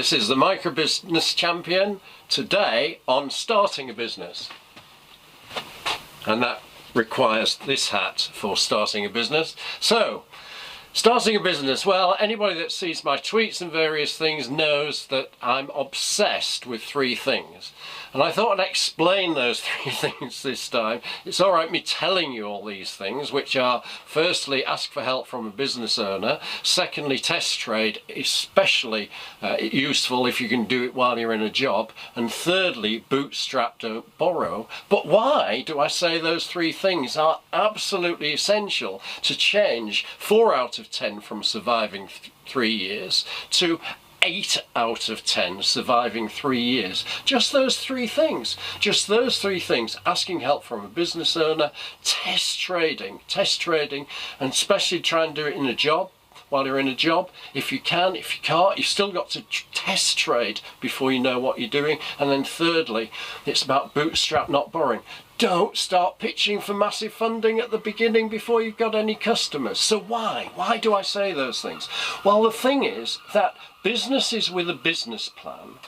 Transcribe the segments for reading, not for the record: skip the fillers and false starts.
This is the Micro Business Champion, today on starting a business. And that requires this hat for starting a business. So, starting a business, well, anybody that sees my tweets and various things knows that I'm obsessed with three things. And I thought I'd explain those three things this time. It's all right me telling you all these things, which are, firstly, ask for help from a business owner. Secondly, test trade, especially useful if you can do it while you're in a job. And thirdly, bootstrap, don't borrow. But why do I say those three things are absolutely essential to change 4 out of 10 from surviving 3 years to 8 out of 10 surviving 3 years? Just those three things. Just those three things. Asking help from a business owner, test trading, and especially try and do it in a job. While you're in a job, if you can, if you can't, you've still got to test trade before you know what you're doing. And then thirdly, it's about bootstrap, not borrowing. Don't start pitching for massive funding at the beginning before you've got any customers. So why? Why do I say those things? Well, the thing is that businesses with a business plan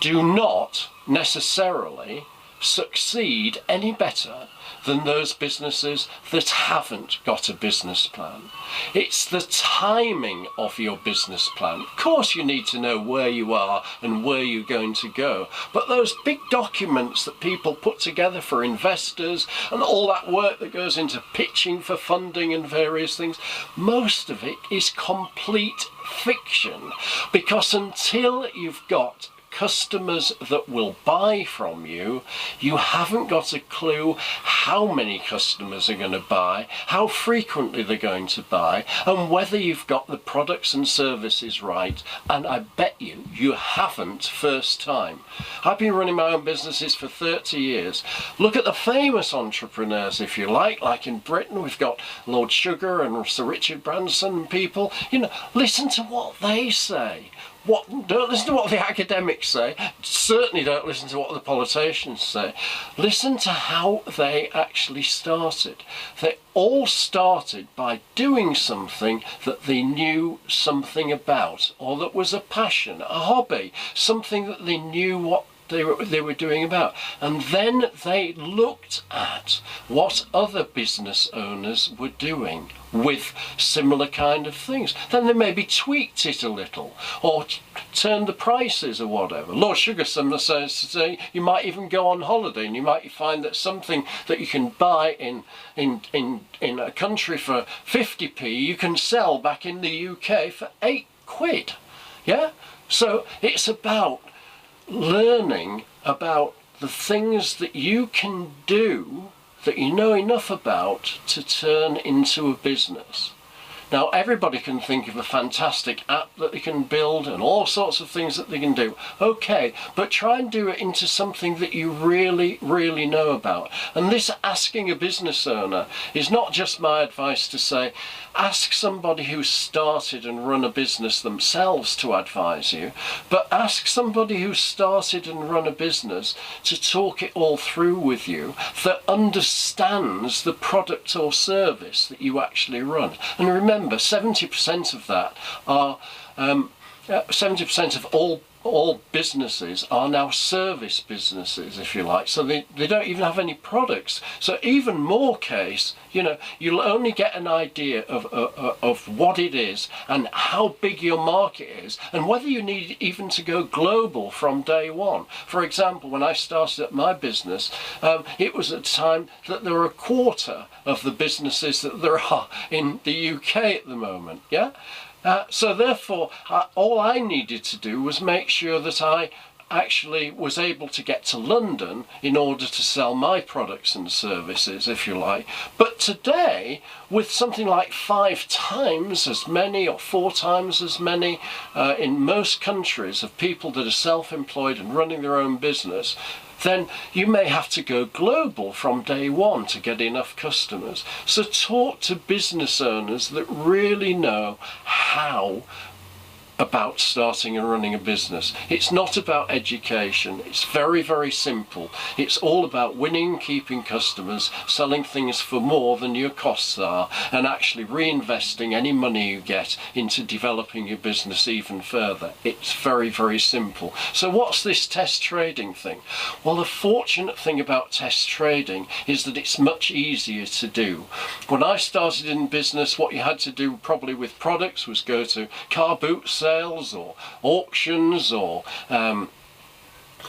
do not necessarily succeed any better than those businesses that haven't got a business plan. It's the timing of your business plan. Of course you need to know where you are and where you're going to go, but those big documents that people put together for investors and all that work that goes into pitching for funding and various things, most of it is complete fiction, because until you've got customers that will buy from you, you haven't got a clue how many customers are going to buy, how frequently they're going to buy, and whether you've got the products and services right. And I bet you haven't first time. I've been running my own businesses for 30 years. Look at the famous entrepreneurs, if you like in Britain. We've got Lord Sugar and Sir Richard Branson and people. Listen to what they say. Don't listen to what the academics say. Certainly don't listen to what the politicians say. Listen to how they actually started. They all started by doing something that they knew something about, or that was a passion, a hobby, something that they knew what they were doing about. And then they looked at what other business owners were doing with similar kind of things. Then they maybe tweaked it a little, or turned the prices or whatever. Lord Sugar says you might even go on holiday and you might find that something that you can buy in a country for 50p, you can sell back in the UK for £8. Yeah? So it's about learning about the things that you can do that you know enough about to turn into a business. Now, everybody can think of a fantastic app that they can build and all sorts of things that they can do. Okay, but try and do it into something that you really, really know about. And this asking a business owner is not just my advice to say, ask somebody who's started and run a business themselves to advise you, but ask somebody who's started and run a business to talk it all through with you, that understands the product or service that you actually run. And remember, 70% of that are 70% of all businesses are now service businesses, if you like. So they don't even have any products. So even more case, you'll only get an idea of what it is and how big your market is, and whether you need even to go global from day one. For example, when I started up my business, it was at a time that there were a quarter of the businesses that there are in the UK at the moment. Yeah. So therefore, all I needed to do was make sure that I actually was able to get to London in order to sell my products and services, if you like. But today, with something like 5 times as many or 4 times as many in most countries of people that are self-employed and running their own business, then you may have to go global from day one to get enough customers. So talk to business owners that really know how about starting and running a business. It's not about education. It's very, very simple. It's all about winning, keeping customers, selling things for more than your costs are, and actually reinvesting any money you get into developing your business even further. It's very, very simple. So what's this test trading thing? Well, the fortunate thing about test trading is that it's much easier to do. When I started in business, what you had to do probably with products was go to car boot sales or auctions or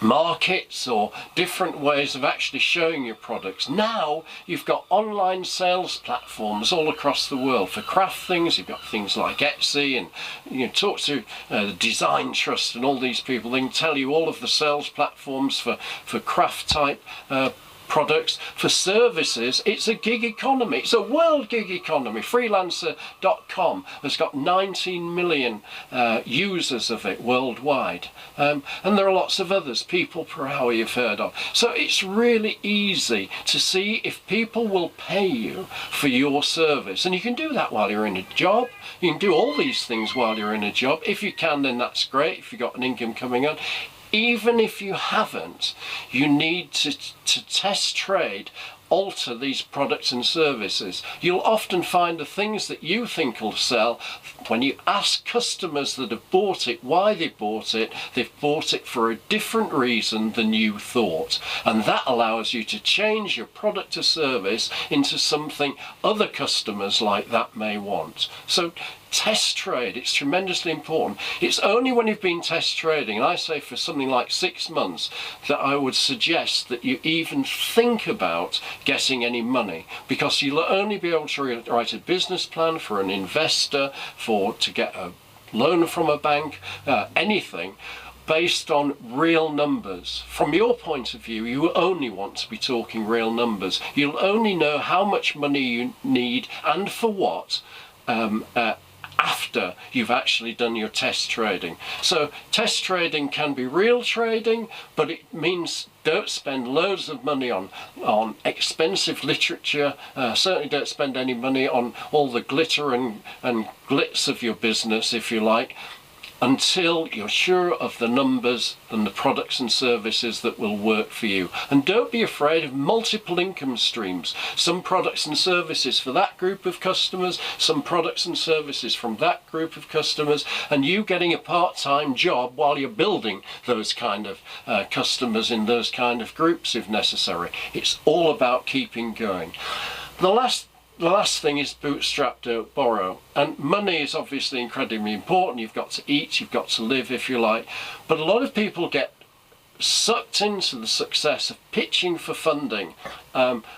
markets or different ways of actually showing your products. Now you've got online sales platforms all across the world for craft things. You've got things like Etsy, and you talk to the Design Trust and all these people. They can tell you all of the sales platforms for craft type products. For services, it's a gig economy. It's a world gig economy. Freelancer.com has got 19 million users of it worldwide. And there are lots of others, People Per Hour you've heard of. So it's really easy to see if people will pay you for your service. And you can do that while you're in a job. You can do all these things while you're in a job. If you can, then that's great, if you've got an income coming on. Even if you haven't, you need to test trade, alter these products and services. You'll often find the things that you think will sell, when you ask customers that have bought it why they bought it, they've bought it for a different reason than you thought. And that allows you to change your product or service into something other customers like that may want. So test trade, it's tremendously important. It's only when you've been test trading, and I say for something like 6 months, that I would suggest that you even think about getting any money, because you'll only be able to write a business plan for an investor, to get a loan from a bank, anything, based on real numbers. From your point of view, you only want to be talking real numbers. You'll only know how much money you need and for what after you've actually done your test trading. So test trading can be real trading, but it means don't spend loads of money on expensive literature. Certainly don't spend any money on all the glitter and glitz of your business, if you like, until you're sure of the numbers and the products and services that will work for you. And don't be afraid of multiple income streams. Some products and services for that group of customers, some products and services from that group of customers, and you getting a part-time job while you're building those kind of customers in those kind of groups if necessary. It's all about keeping going. The last thing is bootstrap, don't borrow. And money is obviously incredibly important. You've got to eat, you've got to live, if you like. But a lot of people get sucked into the success of pitching for funding.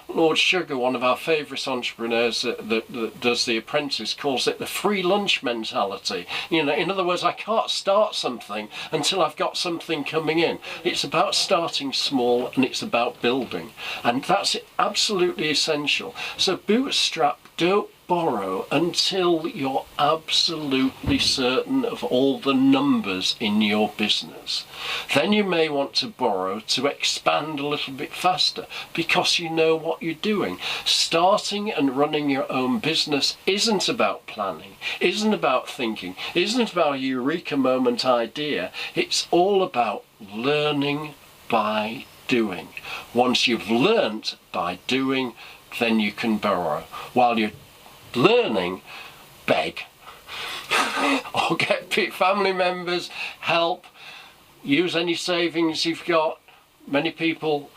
Lord Sugar, one of our favourite entrepreneurs that does The Apprentice, calls it the free lunch mentality. You know, in other words, I can't start something until I've got something coming in. It's about starting small and it's about building. And that's absolutely essential. So bootstrap, don't borrow until you're absolutely certain of all the numbers in your business. Then you may want to borrow to expand a little bit faster because you know what you're doing. Starting and running your own business isn't about planning, isn't about thinking, isn't about a eureka moment idea. It's all about learning by doing. Once you've learnt by doing, then you can borrow. While you're learning, beg or get family members, help, use any savings you've got. Many people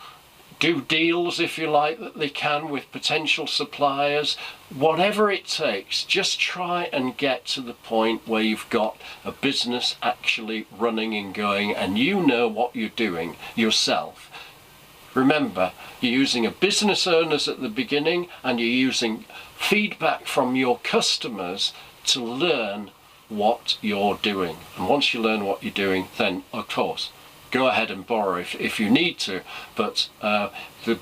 do deals, if you like, that they can with potential suppliers. Whatever it takes, just try and get to the point where you've got a business actually running and going and you know what you're doing yourself. Remember, you're using a business owners at the beginning and you're using feedback from your customers to learn what you're doing. And once you learn what you're doing, then of course go ahead and borrow if you need to. But the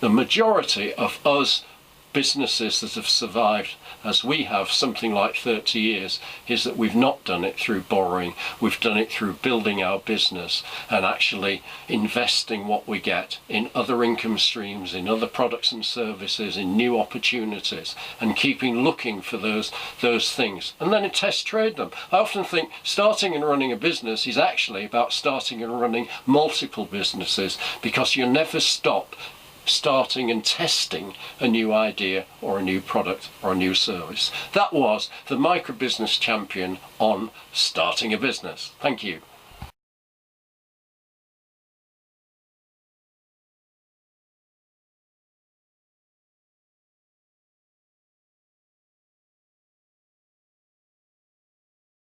majority of us businesses that have survived as we have something like 30 years is that we've not done it through borrowing, we've done it through building our business and actually investing what we get in other income streams, in other products and services, in new opportunities, and keeping looking for those things and then test trade them. I often think starting and running a business is actually about starting and running multiple businesses, because you never stop starting and testing a new idea or a new product or a new service. That was the Micro Business Champion on starting a business. Thank you.